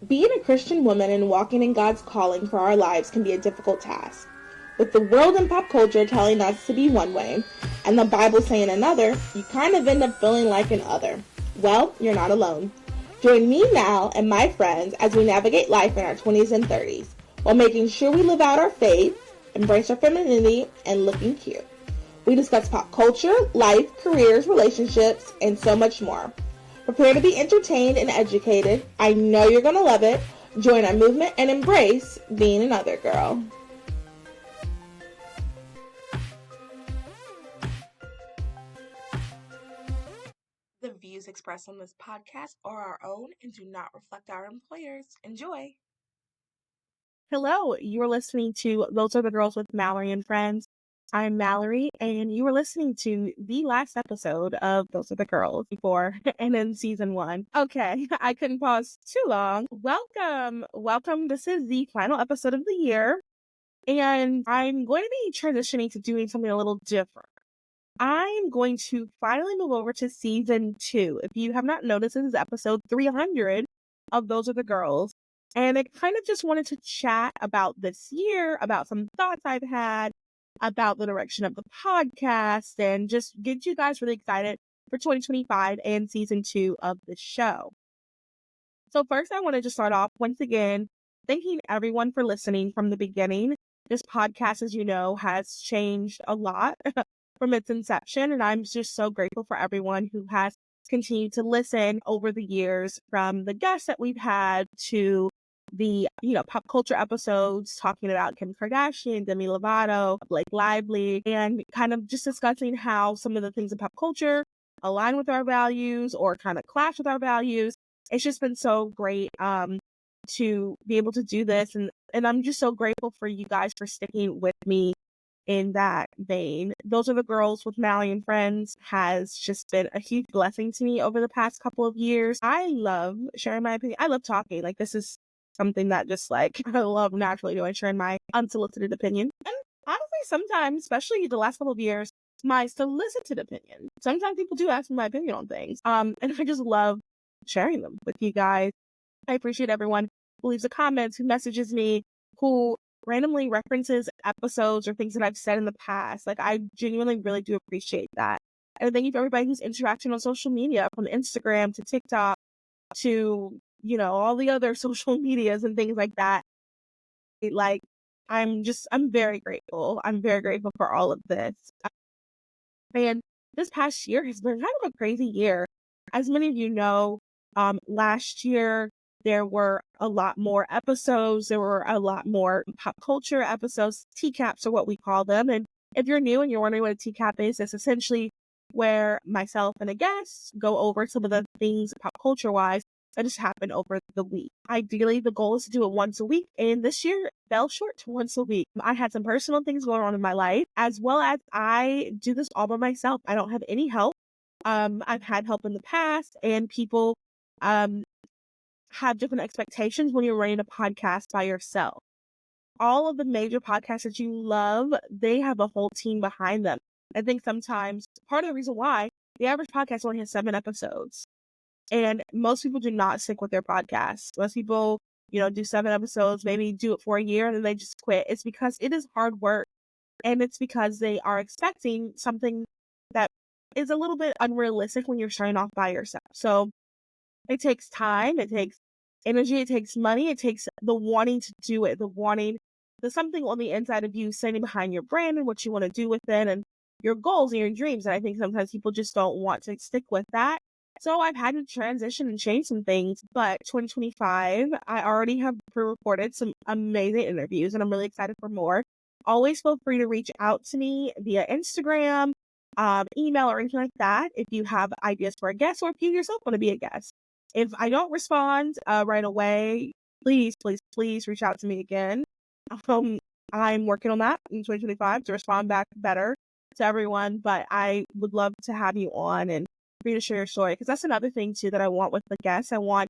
Being a Christian woman and walking in God's calling for our lives can be a difficult task. With the world and pop culture telling us to be one way, and the Bible saying another, you kind of end up feeling like an other. Well, you're not alone. Join me now and my friends as we navigate life in our 20s and 30s, while making sure we live out our faith, embrace our femininity, and looking cute. We discuss pop culture, life, careers, relationships, and so much more. Prepare to be entertained and educated. I know you're going to love it. Join our movement and embrace being another girl. The views expressed on this podcast are our own and do not reflect our employers. Enjoy. Hello, you are listening to Those Are the Girls with Mallory and Friends. I'm Mallory, and you are listening to the last episode of Those Are the Girls before and in season 1. Okay, I couldn't pause too long. Welcome. This is the final episode of the year, and I'm going to be transitioning to doing something a little different. I'm going to finally move over to season 2. If you have not noticed, this is episode 300 of Those Are the Girls. And I kind of just wanted to chat about this year, about some thoughts I've had, about the direction of the podcast, and just get you guys really excited for 2025 and season 2 of the show. So first, I want to just start off once again, thanking everyone for listening from the beginning. This podcast, as you know, has changed a lot from its inception, and I'm just so grateful for everyone who has continued to listen over the years, from the guests that we've had to the pop culture episodes talking about Kim Kardashian, Demi Lovato, Blake Lively, and kind of just discussing how some of the things in pop culture align with our values or kind of clash with our values. It's just been so great to be able to do this, and I'm just so grateful for you guys for sticking with me in that vein. Those Are the Girls with Mallory and Friends has just been a huge blessing to me over the past couple of years. I love sharing my opinion. I love talking. Like, this is something that just like I love naturally doing, sharing my unsolicited opinion. And honestly, sometimes, especially the last couple of years, my solicited opinion. Sometimes people do ask me my opinion on things. And I just love sharing them with you guys. I appreciate everyone who leaves a comment, who messages me, who randomly references episodes or things that I've said in the past. Like, I genuinely really do appreciate that. And thank you for everybody who's interacting on social media, from Instagram to TikTok to, all the other social medias and things like that. Like, I'm very grateful. I'm very grateful for all of this. And this past year has been kind of a crazy year. As many of you know, last year, there were a lot more episodes. There were a lot more pop culture episodes. TCAPs are what we call them. And if you're new and you're wondering what a TCAP is, it's essentially where myself and a guest go over some of the things pop culture wise that just happened over the week. Ideally, the goal is to do it once a week, and this year fell short to once a week. I had some personal things going on in my life, as well as I do this all by myself. I don't have any help. I've had help in the past, and people have different expectations when you're running a podcast by yourself. All of the major podcasts that you love, they have a whole team behind them. I think sometimes part of the reason why the average podcast only has 7 episodes, and most people do not stick with their podcasts. Most people, do 7 episodes, maybe do it for a year, and then they just quit. It's because it is hard work, and it's because they are expecting something that is a little bit unrealistic when you're starting off by yourself. So it takes time, it takes energy, it takes money, it takes the wanting to do it, there's something on the inside of you standing behind your brand and what you want to do with it and your goals and your dreams. And I think sometimes people just don't want to stick with that. So I've had to transition and change some things, but 2025, I already have pre-recorded some amazing interviews and I'm really excited for more. Always feel free to reach out to me via Instagram, email, or anything like that if you have ideas for a guest or if you yourself want to be a guest. If I don't respond right away, please reach out to me again. I'm working on that in 2025 to respond back better to everyone, but I would love to have you on and for you to share your story, because that's another thing too that I want with the guests. I want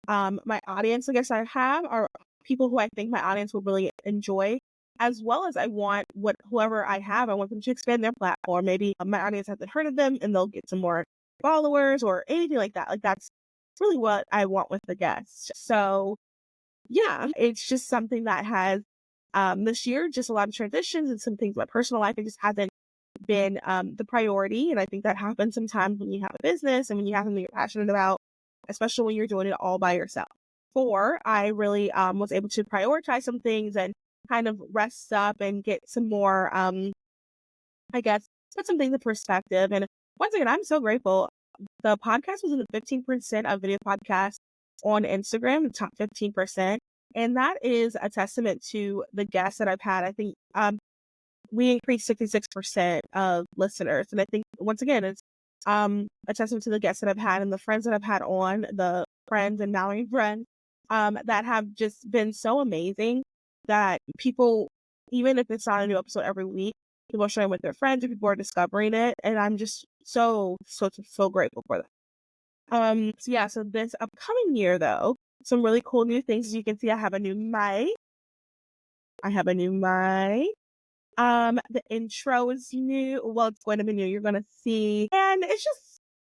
my audience, the guests I have, are people who I think my audience will really enjoy, as well as I want whoever I have, I want them to expand their platform. Maybe my audience hasn't heard of them and they'll get some more followers or anything like that. Like, that's really what I want with the guests. So yeah, it's just something that has this year, just a lot of transitions and some things in my personal life. It just hasn't been the priority. And I think that happens sometimes when you have a business and when you have something you're passionate about, especially when you're doing it all by yourself. For I really was able to prioritize some things and kind of rest up and get some more, I guess, put some things in perspective. And once again, I'm so grateful. The podcast was in the 15% of video podcasts on Instagram, the top 15%. And that is a testament to the guests that I've had. I think we increased 66% of listeners. And I think, once again, it's a testament to the guests that I've had and the friends that I've had on, the friends and Mallory friends that have just been so amazing that people, even if it's not a new episode every week, people are sharing with their friends and people are discovering it. And I'm just so grateful for that. So yeah, so this upcoming year though, some really cool new things. As you can see, I have a new mic. The intro is new. Well, it's going to be new. You're going to see. And it's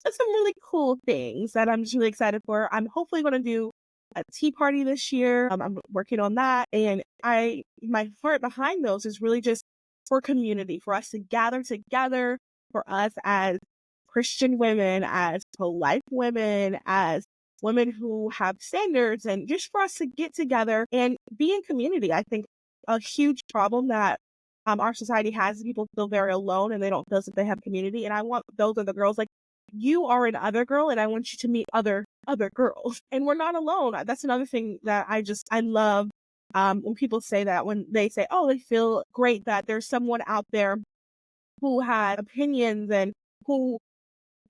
some really cool things that I'm just really excited for. I'm hopefully going to do a tea party this year. I'm working on that. And my heart behind those is really just for community, for us to gather together, for us as Christian women, as pro-life women, as women who have standards, and just for us to get together and be in community. I think a huge problem that our society has is people feel very alone and they don't feel as if they have community. And I want those other girls, like you are an other girl, and I want you to meet other girls. And we're not alone. That's another thing that I love. When people say that, when they say, oh, they feel great that there's someone out there who had opinions and who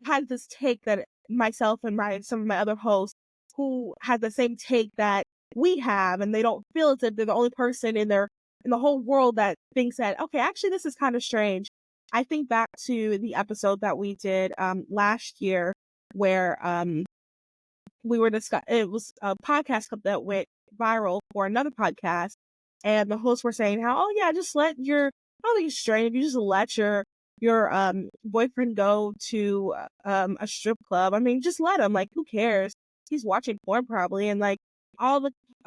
has this take that myself and some of my other hosts who had the same take that we have, and they don't feel as if they're the only person in the whole world that thinks that, okay, actually this is kind of strange. I think back to the episode that we did last year where we were it was a podcast clip that went viral for another podcast, and the hosts were saying how, oh yeah, just let your, I don't think it's strange if you just let your boyfriend go to a strip club. I mean, just let him, like, who cares? He's watching porn probably. And like a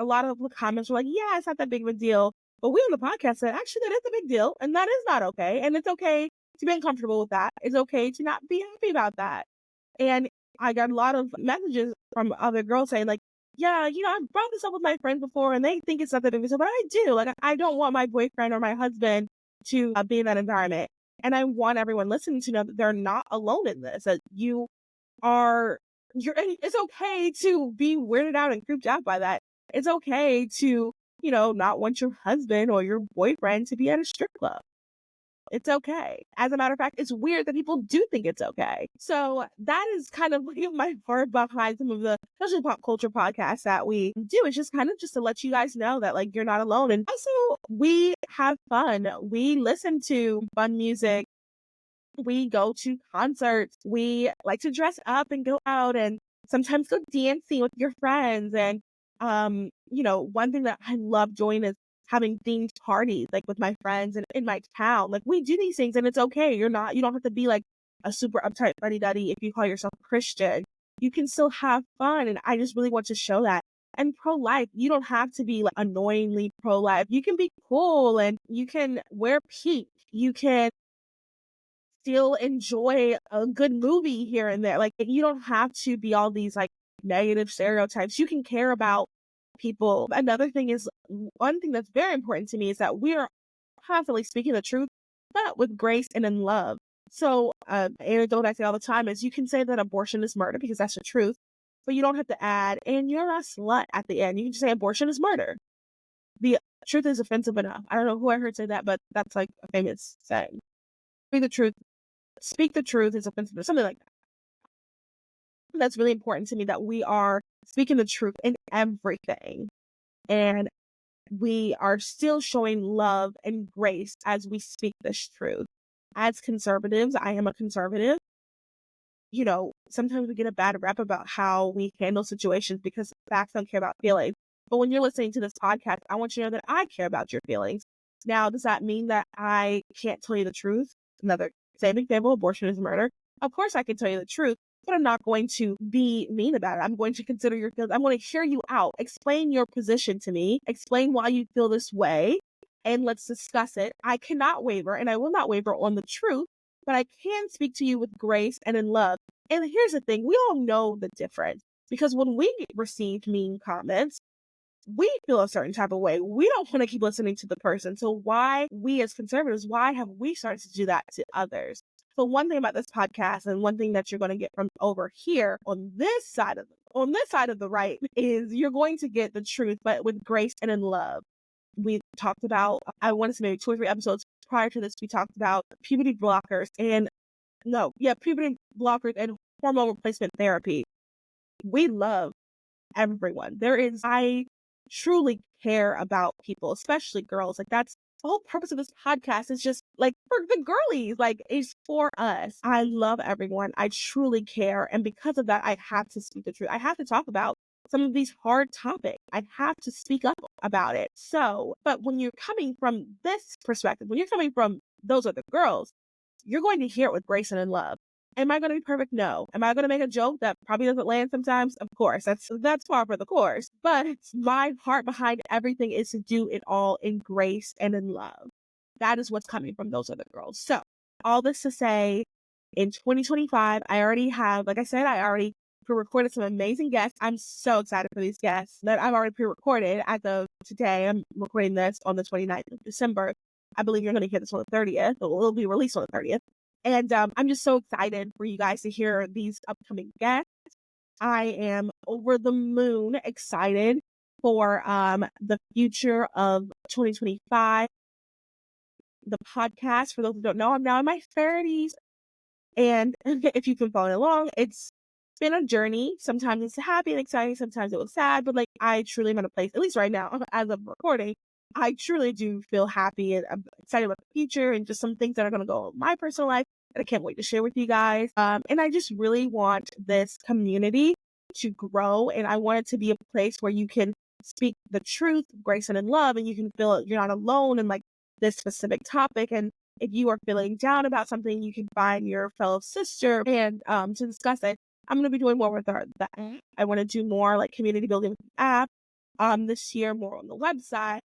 lot of the comments were like, yeah, it's not that big of a deal. But we on the podcast said, actually, that is a big deal, and that is not okay. And it's okay to be uncomfortable with that. It's okay to not be happy about that. And I got a lot of messages from other girls saying like, yeah, I brought this up with my friends before and they think it's not that big of a deal, but I do. Like, I don't want my boyfriend or my husband to be in that environment. And I want everyone listening to know that they're not alone in this, that it's okay to be weirded out and creeped out by that. It's okay to, not want your husband or your boyfriend to be at a strip club. It's okay. As a matter of fact, it's weird that people do think it's okay. So that is kind of like my heart behind some of the, especially pop culture podcasts that we do. It's just kind of just to let you guys know that like you're not alone. And also we have fun. We listen to fun music. We go to concerts. We like to dress up and go out and sometimes go dancing with your friends. And, one thing that I love doing is having themed parties, like with my friends and in my town. Like we do these things and it's okay. You don't have to be like a super uptight buddy duddy if you call yourself a Christian. You can still have fun. And I just really want to show that. And pro-life, you don't have to be like annoyingly pro-life. You can be cool and you can wear pink. You can still enjoy a good movie here and there. Like you don't have to be all these like negative stereotypes. You can care about people. Another thing is, one thing that's very important to me is that we are constantly speaking the truth, but with grace and in love. So, anecdote I say all the time is you can say that abortion is murder because that's the truth, but you don't have to add, and you're not a slut at the end. You can just say abortion is murder. The truth is offensive enough. I don't know who I heard say that, but that's like a famous saying. Speak the truth is offensive or something like that. That's really important to me, that we are speaking the truth in everything. And we are still showing love and grace as we speak this truth. As conservatives, I am a conservative. Sometimes we get a bad rep about how we handle situations because facts don't care about feelings. But when you're listening to this podcast, I want you to know that I care about your feelings. Now, does that mean that I can't tell you the truth? Another same example, abortion is murder. Of course I can tell you the truth, but I'm not going to be mean about it. I'm going to consider your feelings. I'm going to hear you out. Explain your position to me. Explain why you feel this way, and let's discuss it. I cannot waver, and I will not waver on the truth, but I can speak to you with grace and in love. And here's the thing, we all know the difference, because when we receive mean comments, we feel a certain type of way. We don't want to keep listening to the person. So why we as conservatives, why have we started to do that to others? So one thing about this podcast, and one thing that you're going to get from over here on this side of the right, is you're going to get the truth, but with grace and in love. We talked about, I want to say maybe 2 or 3 episodes prior to this, we talked about puberty blockers puberty blockers and hormone replacement therapy. We love everyone. I truly care about people, especially girls. Like, that's the whole purpose of this podcast, is just like for the girlies, like it's for us. I love everyone. I truly care. And because of that, I have to speak the truth. I have to talk about some of these hard topics. I have to speak up about it. So, but when you're coming from this perspective, when you're coming from those other girls, you're going to hear it with grace and in love. Am I going to be perfect? No. Am I going to make a joke that probably doesn't land sometimes? Of course. That's par for the course. But my heart behind everything is to do it all in grace and in love. That is what's coming from those other girls. So all this to say, in 2025, I already pre-recorded some amazing guests. I'm so excited for these guests that I've already pre-recorded as of today. I'm recording this on the 29th of December. I believe you're going to hear this on the 30th. It will be released on the 30th. And I'm just so excited for you guys to hear these upcoming guests. I am over the moon excited for the future of 2025. The podcast, for those who don't know, I'm now in my 30s. And if you've been following along, it's been a journey. Sometimes it's happy and exciting. Sometimes it was sad. But like, I truly am at a place, at least right now, as of recording, I truly do feel happy, and I'm excited about the future and just some things that are going to go in my personal life that I can't wait to share with you guys. And I just really want this community to grow, and I want it to be a place where you can speak the truth, grace, and in love, and you can feel you're not alone in like this specific topic. And if you are feeling down about something, you can find your fellow sister and to discuss it. I'm going to be doing more with the app. I want to do more like community building with the app this year, more on the website.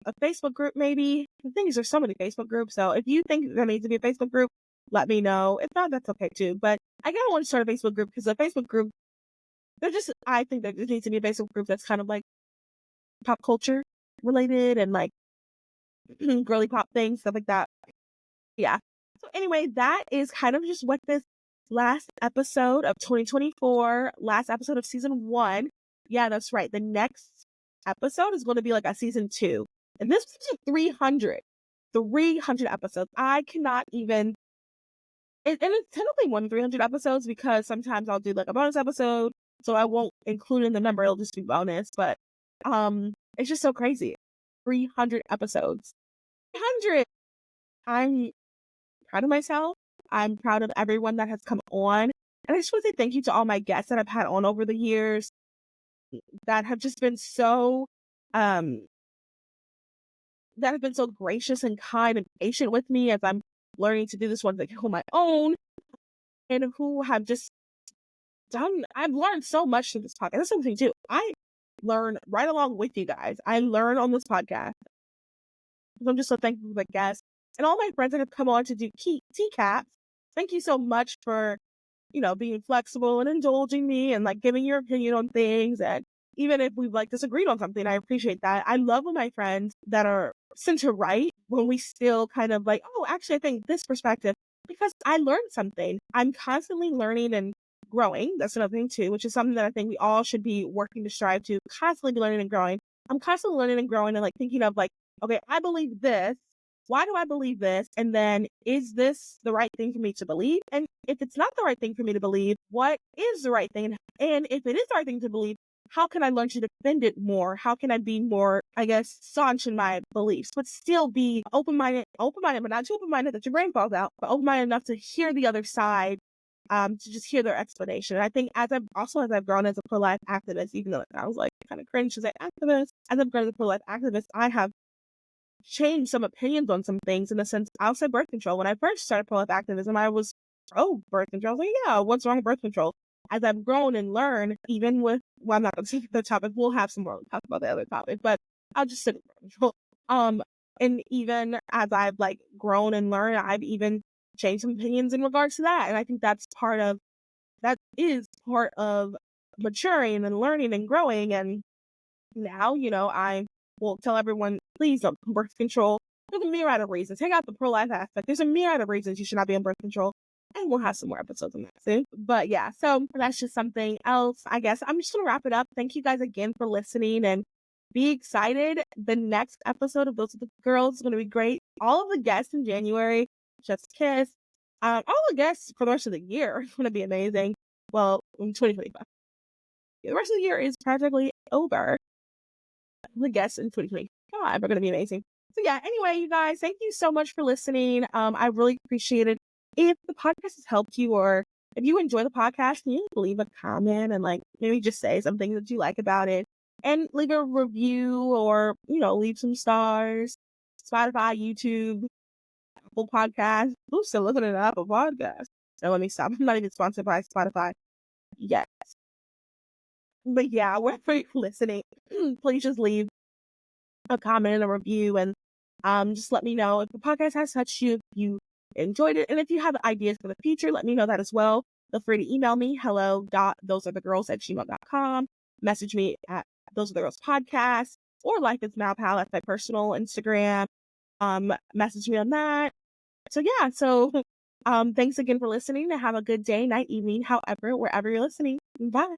A Facebook group, maybe. The thing is, there's so many Facebook groups. So if you think there needs to be a Facebook group, let me know. If not, that's okay too. But I kind of want to start a Facebook group, because a Facebook group, I think that there needs to be a Facebook group that's kind of like pop culture related and like girly pop things, stuff like that. Yeah. So anyway, that is kind of just what this last episode of 2024, last episode of season 1. Yeah, that's right. The next episode is going to be like a season 2. And this was 300 episodes. I cannot even, and it's technically more than 300 episodes, because sometimes I'll do like a bonus episode, so I won't include in the number. It'll just be bonus. But it's just so crazy. 300 episodes. 300. I'm proud of myself. I'm proud of everyone that has come on. And I just want to say thank you to all my guests that I've had on over the years that have just been so that have been so gracious and kind and patient with me as I'm learning to do this one thing on my own, and who have just I've learned so much through this podcast. That's something too. I learn right along with you guys. I learn on this podcast. So I'm just so thankful for the guests and all my friends that have come on to do TCAPs. Thank you so much for, being flexible and indulging me and like giving your opinion on things. And even if we've like disagreed on something, I appreciate that. I love when my friends that are center right, when we still kind of like, oh, actually, I think this perspective, because I learned something. I'm constantly learning and growing. That's another thing too, which is something that I think we all should be working to strive to constantly be learning and growing. I'm constantly learning and growing and like thinking of like, okay, I believe this. Why do I believe this? And then, is this the right thing for me to believe? And if it's not the right thing for me to believe, what is the right thing? And if it is the right thing to believe, how can I learn to defend it more? How can I be more, I guess, staunch in my beliefs, but still be open-minded, but not too open-minded that your brain falls out, but open-minded enough to hear the other side, to just hear their explanation. And I think as I've grown as a pro-life activist, even though I was like kind of cringe to say activist, as I've grown as a pro-life activist, I have changed some opinions on some things. In the sense, I'll say birth control. When I first started pro-life activism, I was oh, birth control. I was like, yeah, what's wrong with birth control? As I've grown and learned, even with, well, I'm not going to take the topic. We'll have some more talk about the other topic, but I'll just sit with birth control. Um, and even as I've like grown and learned, I've even changed some opinions in regards to that. And I think that is part of maturing and learning and growing. And now, I will tell everyone, please don't do birth control. There's a myriad of reasons. Take out the pro-life aspect. There's a myriad of reasons you should not be on birth control. And we'll have some more episodes on that soon. But yeah, so that's just something else. I guess I'm just going to wrap it up. Thank you guys again for listening and be excited. The next episode of Those Are the Girls is going to be great. All of the guests in January, Just Kiss, all the guests for the rest of the year are going to be amazing. Well, in 2025. The rest of the year is practically over. The guests in 2025 are going to be amazing. So yeah, anyway, you guys, thank you so much for listening. I really appreciate it. If the podcast has helped you, or if you enjoy the podcast, can you leave a comment and like maybe just say something that you like about it, and leave a review, or leave some stars. Spotify, YouTube, Apple Podcast. Who's still looking at Apple Podcast? So let me stop. I'm not even sponsored by Spotify yet. But yeah, wherever you're listening, please just leave a comment and a review, and just let me know if the podcast has touched you, if you enjoyed it, and if you have ideas for the future, let me know that as well. Feel free to email me, hello.thosearethegirls@gmail.com, message me at Those Are the Girls Podcast, or Life is Malpal, that's my personal Instagram. Message me on that. So yeah, thanks again for listening, and have a good day, night, evening, however, wherever you're listening. Bye.